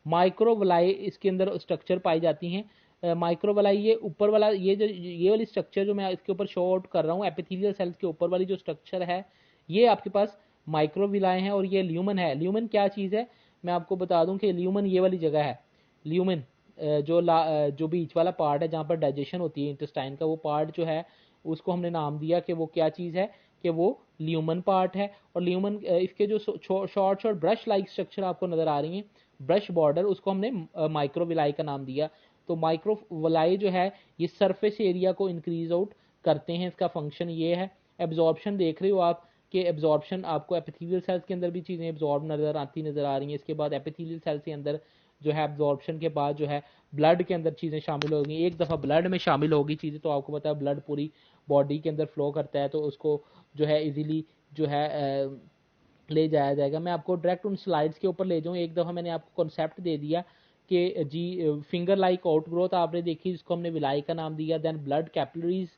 माइक्रोविलाय इसके अंदर स्ट्रक्चर पाई जाती हैं। माइक्रोविलाय ये ऊपर वाला ये वाली स्ट्रक्चर जो मैं इसके ऊपर शो आउट कर रहा हूँ, एपिथेलियल सेल्स के ऊपर वाली जो स्ट्रक्चर है ये आपके पास माइक्रोविलाय है। और ये ल्यूमन है। ल्यूमन क्या चीज़ है मैं आपको बता दूं कि ल्यूमन ये वाली जगह है। ल्यूमन जो बीच वाला पार्ट है जहाँ पर डाइजेशन होती है इंटेस्टाइन का, वो पार्ट जो है उसको हमने नाम दिया कि वो क्या चीज़ है, कि वो ल्यूमन पार्ट है। और ल्यूमन इसके जो short short brush like structure आपको नजर आ रही हैं, ब्रश बॉर्डर, उसको हमने माइक्रोविलाई का नाम दिया। तो माइक्रोविलाई जो है ये सरफेस एरिया को इंक्रीज आउट करते हैं, इसका फंक्शन ये है। एब्जॉर्प्शन देख रहे हो आप कि एब्जॉर्प्शन आपको एपिथेलियल सेल्स के अंदर भी चीज़ें एब्जॉर्ब नजर आ रही हैं। इसके बाद एपिथेलियल सेल्स के अंदर जो है एब्जॉर्प्शन के बाद जो है ब्लड के अंदर चीज़ें शामिल होगी। एक दफ़ा ब्लड में शामिल होगी चीज़ें, तो आपको पता है ब्लड पूरी बॉडी के अंदर फ्लो करता है, तो उसको जो है इजीली जो है ले जाया जाएगा। मैं आपको डायरेक्ट उन स्लाइड्स के ऊपर ले जाऊँ। एक दफ़ा मैंने आपको कॉन्सेप्ट दे दिया कि जी फिंगर लाइक आउट ग्रोथ आपने देखी जिसको हमने विलाई का नाम दिया। देन ब्लड कैपिलरीज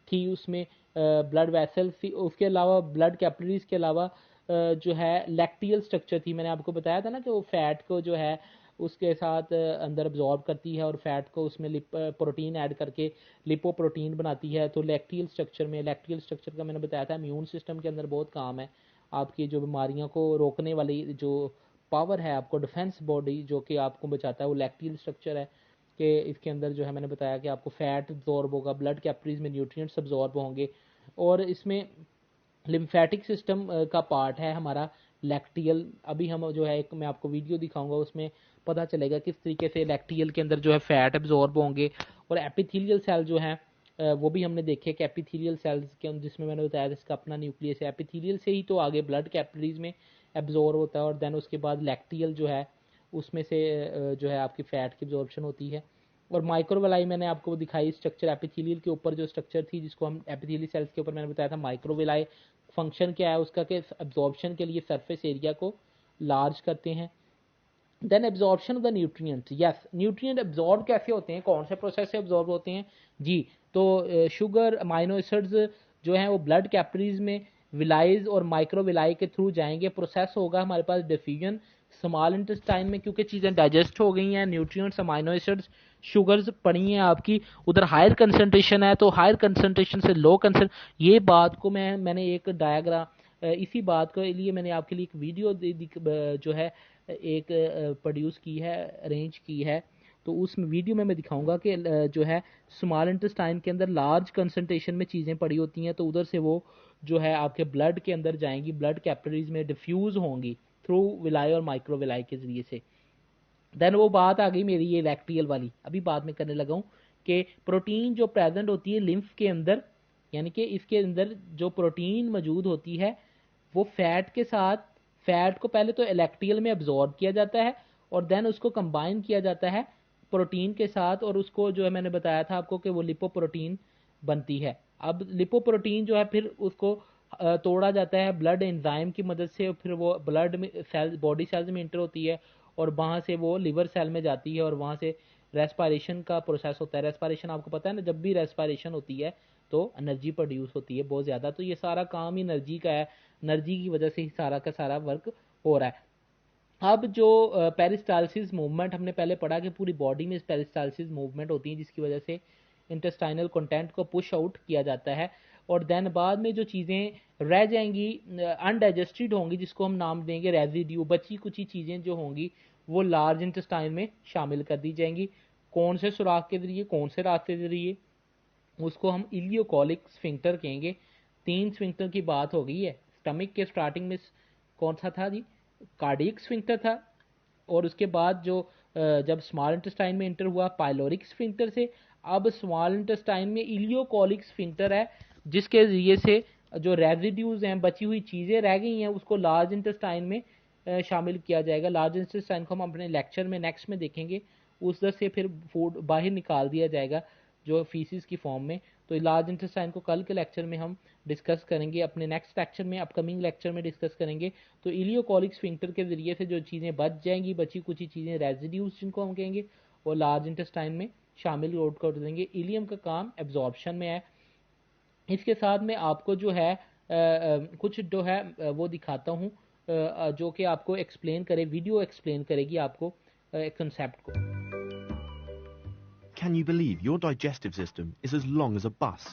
थी, उसमें ब्लड वेसल्स थी, उसके अलावा ब्लड कैपिलरीज के अलावा जो है लैक्टियल स्ट्रक्चर थी। मैंने आपको बताया था ना कि वो फैट को जो है उसके साथ अंदर अब्जॉर्ब करती है और फैट को उसमें प्रोटीन ऐड करके लिपोप्रोटीन बनाती है। तो लैक्टियल स्ट्रक्चर का मैंने बताया था इम्यून सिस्टम के अंदर बहुत काम है। आपकी जो बीमारियों को रोकने वाली जो पावर है, आपको डिफेंस बॉडी जो कि आपको बचाता है, वो लैक्टियल स्ट्रक्चर है। कि इसके अंदर जो है मैंने बताया कि आपको फैट अब्जॉर्ब होगा, ब्लड कैपिलरीज में न्यूट्रिएंट्स अब्जॉर्ब होंगे, और इसमें लिम्फेटिक सिस्टम का पार्ट है हमारा लैक्टियल। अभी हम जो है एक मैं आपको वीडियो दिखाऊंगा, उसमें पता चलेगा किस तरीके से लैक्टियल के अंदर जो है फैट एब्जॉर्ब होंगे। और एपिथेलियल सेल जो है वो भी हमने देखे कि एपिथेलियल सेल्स के जिसमें मैंने बताया जिसका अपना न्यूक्लियस है, एपिथेलियल से ही तो आगे ब्लड कैपिलरीज में एब्जॉर्ब होता है, और देन उसके बाद लैक्टियल जो है उसमें से जो है आपकी फैट की एब्जॉर्प्शन होती है। और माइक्रोवेलाई मैंने आपको दिखाई स्ट्रक्चर, एपिथेलियल के ऊपर जो स्ट्रक्चर थी जिसको हम एपिथेलियल सेल्स के ऊपर मैंने बताया था माइक्रोवेलाई। फंक्शन क्या है उसका कि एब्जॉर्प्शन के लिए सरफेस एरिया को लार्ज करते हैं। Then absorption of the nutrient, yes nutrient absorb कैसे होते हैं, कौन से प्रोसेस से एब्जॉर्ब होते हैं जी, तो शुगर अमाइनो एसिड्स जो हैं वो ब्लड कैपिलरीज में विलाइज और माइक्रोविलाई के थ्रू जाएंगे, प्रोसेस होगा हमारे पास डिफ्यूजन स्मॉल इंटेस्टाइन में, क्योंकि चीज़ें डाइजेस्ट हो गई हैं, न्यूट्रिएंट्स अमाइनो एसिड्स शुगर्स पड़ी हैं आपकी, उधर हायर कंसंट्रेशन है तो हायर कंसंट्रेशन से लो कंसंट, ये बात को मैंने एक डायग्राम इसी बात के लिए मैंने आपके लिए एक वीडियो जो है एक प्रोड्यूस की है, अरेंज की है, तो उस वीडियो में मैं दिखाऊंगा कि जो है स्मॉल इंटेस्टाइन के अंदर लार्ज कंसंट्रेशन में चीज़ें पड़ी होती हैं, तो उधर से वो जो है आपके ब्लड के अंदर जाएंगी, ब्लड कैपिलरीज में डिफ्यूज होंगी थ्रू विलाई और माइक्रोविलाई के जरिए से। देन वो बात आ गई मेरी ये लैक्टियल वाली, अभी बाद में करने लगा हूँ कि प्रोटीन जो प्रेजेंट होती है लिम्फ के अंदर, यानी कि इसके अंदर जो प्रोटीन मौजूद होती है वो फैट के साथ, फैट को पहले तो लैक्टियल में अब्जॉर्ब किया जाता है और देन उसको कंबाइन किया जाता है प्रोटीन के साथ, और उसको जो है मैंने बताया था आपको कि वो लिपोप्रोटीन बनती है। अब लिपोप्रोटीन जो है फिर उसको तोड़ा जाता है ब्लड एंजाइम की मदद से, फिर वो ब्लड में सेल बॉडी सेल्स में इंटर होती है और वहाँ से वो लिवर सेल में जाती है और वहाँ से रेस्पायरेशन का प्रोसेस होता है। रेस्पायरेशन आपको पता है ना, जब भी रेस्पायरेशन होती है तो एनर्जी प्रोड्यूस होती है बहुत ज़्यादा, तो ये सारा काम ही एनर्जी का है, एनर्जी की वजह से ही सारा का सारा वर्क हो रहा है। अब जो पेरिस्टालसिस मूवमेंट हमने पहले पढ़ा कि पूरी बॉडी में पेरिस्टालसिस मूवमेंट होती है जिसकी वजह से इंटेस्टाइनल कंटेंट को पुश आउट किया जाता है, और देन बाद में जो चीज़ें रह जाएंगी अनडाइजेस्टेड होंगी जिसको हम नाम देंगे रेजिड्यू, बची कुछ चीज़ें जो होंगी वो लार्ज इंटेस्टाइन में शामिल कर दी जाएंगी। कौन से सुराख के जरिए, कौन से रास्ते के जरिए, उसको हम इलियोकोलिक स्फिंक्टर कहेंगे। 3 स्फिंक्टर की बात हो गई है। स्टमक के स्टार्टिंग में कौन सा था जी, कार्डियक स्फिंक्टर था, और उसके बाद जो जब स्मॉल इंटेस्टाइन में इंटर हुआ पाइलोरिक स्फिंक्टर से, अब स्मॉल इंटेस्टाइन में इलियोकोलिक स्फिंक्टर है जिसके जरिए से जो रेजिड्यूज हैं, बची हुई चीज़ें रह गई हैं, उसको लार्ज इंटेस्टाइन में शामिल किया जाएगा। लार्ज इंटेस्टाइन को हम अपने लेक्चर में नेक्स्ट में देखेंगे, उधर से फिर फूड बाहर निकाल दिया जाएगा जो फीसिस की फॉर्म में। तो लार्ज इंटेस्टाइन को कल के लेक्चर में हम डिस्कस करेंगे, अपने नेक्स्ट लेक्चर में, अपकमिंग लेक्चर में डिस्कस करेंगे। तो इलियोकोलिक स्फिंक्टर के जरिए से जो चीज़ें बच जाएंगी, बची कुछ चीज़ें रेजिड्यूज जिनको हम कहेंगे, वो लार्ज इंटेस्टाइन में शामिल आउट कर देंगे। इलियम का काम एब्जॉर्प्शन में है। इसके साथ में आपको जो है कुछ जो है वो दिखाता हूँ जो कि आपको एक्सप्लेन करे, वीडियो एक्सप्लेन करेगी आपको कंसेप्ट को। Can you believe your digestive system is as long as a bus?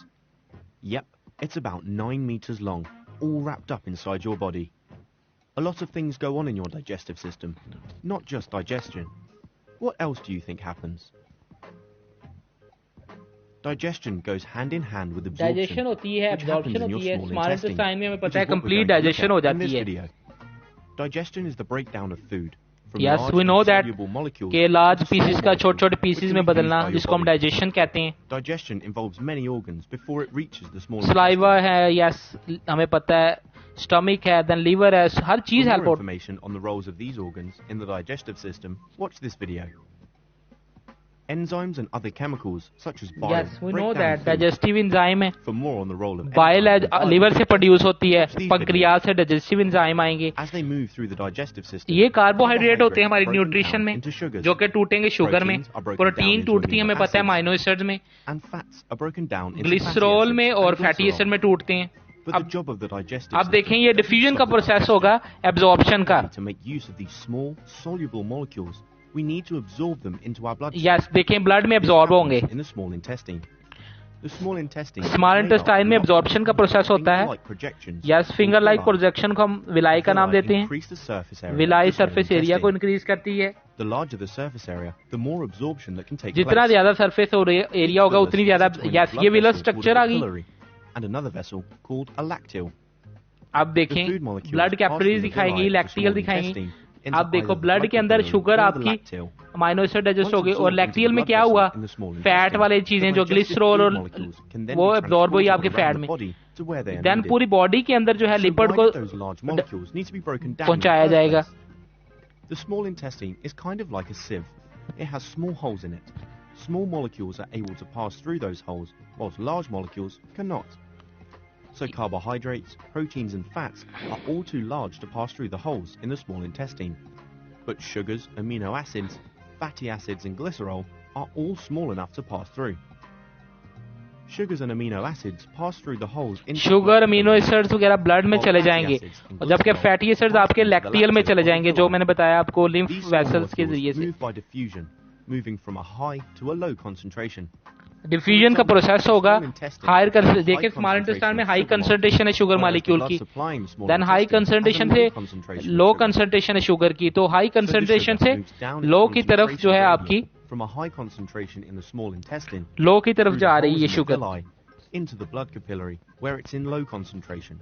Yep, it's about 9 meters long, all wrapped up inside your body. A lot of things go on in your digestive system, not just digestion. What else do you think happens? Digestion goes hand in hand with absorption. Digestion होती है, which happens absorption in your होती है, small small intestine, intestine में हमें which पता है is what we're complete going to look digestion at हो in जाती this है। video. Digestion is the breakdown of food from Yes, large we know that insoluble molecules कि large into small pieces का molecules छोटे-छोटे which pieces can में be used बदलना by your जिसको हम body. डाइजेशन कहते हैं। Digestion involves many organs before it reaches the small saliva intestine. है, यस हमें पता है, स्टमक है, देन लीवर है, हर For चीज more हेल्प होती information on the roles of these organs in the digestive system, watch this video. Enzymes and other chemicals such as है। bile yes we know break down that food. Digestive enzyme है, For more on the role of bile enzymes and bile liver से produce होती है, watch these pancreas से digestive enzyme आएंगे। As they move through the digestive system, ये carbohydrate होते हैं हमारी carbohydrates are broken nutrition down में into sugars, जो कि टूटेंगे शुगर में, Proteins are broken protein down into टूटती है हमें amino पता है acids. अमाइनो एसिड्स में, and fats are broken down into fatty glycerol acids में and और फैटी glycerol. एसिड में टूटते हैं। But the अब job of the digestive अब देखें system ये is डिफ्यूजन to का stop the प्रोसेस digestion. होगा एब्जॉर्प्शन का। To make use of these small soluble molecules, we need to absorb them into our bloodstream. Yes देखें blood में This absorb होंगे। happens in the small intestine. The small intestine small intestine में absorption का process होता है। Yes, finger like projection को हम villi का नाम देते हैं। विलाई सरफेस एरिया को इंक्रीज करती है। The larger the surface area, the more absorption that can take जितना place. ज्यादा सरफेस एरिया होगा उतनी ज्यादा। यस, ये विलर स्ट्रक्चर आ गई। And another vessel called a lacteal. अब देखें, ब्लड कैपिलरीज दिखाएंगी, लैक्टियल दिखाएंगी। अब देखो, ब्लड के अंदर शुगर आपकी अमाइनो एसिड डाइजेस्ट हो गई, और लैक्टियल में क्या हुआ, फैट वाले चीजें जो ग्लिसरॉल और वो एब्जॉर्ब हुई आपके फैट में। देन पूरी बॉडी के अंदर जो है लिपिड को पहुंचाया जाएगा। The small intestine is kind of like a sieve. It has small holes in it. Small molecules are able to pass through those holes, whilst large molecules cannot. So carbohydrates, proteins and fats are all too large to pass through the holes in the small intestine. But sugars, amino acids, fatty acids and glycerol are all small enough to pass through. Sugars and amino acids pass through the holes in sugar amino acids वगैरह blood में चले जाएंगे, और जबकि fatty acids आपके lacteal में चले जाएंगे, जो मैंने बताया आपको लिम्फ वेसल्स के जरिए से। Move by diffusion, moving from a high to a low concentration. Diffusion का प्रोसेस होगा हायर। देखिए, स्मॉल इंटेस्टाइन में हाई कंसंट्रेशन है शुगर मॉलिक्यूल की, देन हाई कंसंट्रेशन से लो कंसंट्रेशन है शुगर की, तो हाई कंसंट्रेशन से लो की तरफ जो है आपकी From a high concentration in the small intestine, लो की तरफ through जा the रही है holes in the sugar. villi, into the blood capillary, where it's in low concentration.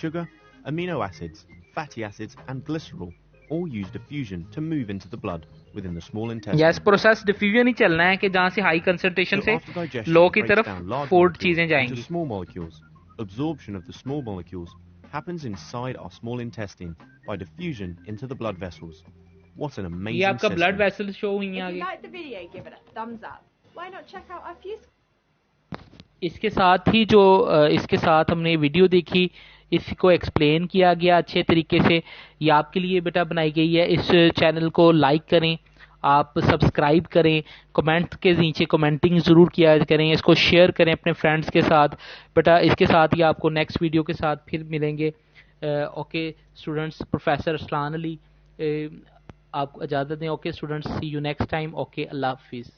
Sugar, amino acids, fatty acids, and glycerol all use diffusion to move into the blood within the small intestine. Yes, process diffusion ही चलना है कि जहाँ से high concentration So से after digestion, low it की breaks तरफ down large food molecules चीजें into जाएंगी। small molecules. Absorption of the small molecules happens inside our small intestine by diffusion into the blood vessels. What an amazing ये आपका system. Blood vessel show हुई है If you आगे। like the video, give it a thumbs up. Why not check out our few इसके साथ ही जो इसके साथ हमने वीडियो देखी, इसको एक्सप्लेन किया गया अच्छे तरीके से, ये आपके लिए बेटा बनाई गई है। इस चैनल को लाइक करें, आप सब्सक्राइब करें, कमेंट के नीचे कमेंटिंग ज़रूर किया करें, इसको शेयर करें अपने फ्रेंड्स के साथ। बेटा इसके साथ ही आपको नेक्स्ट वीडियो के साथ फिर मिलेंगे। Okay students, professor Aslan Ali आपको इजाज़त दें। Okay students, see you next time. Okay, अल्लाह हाफिज़।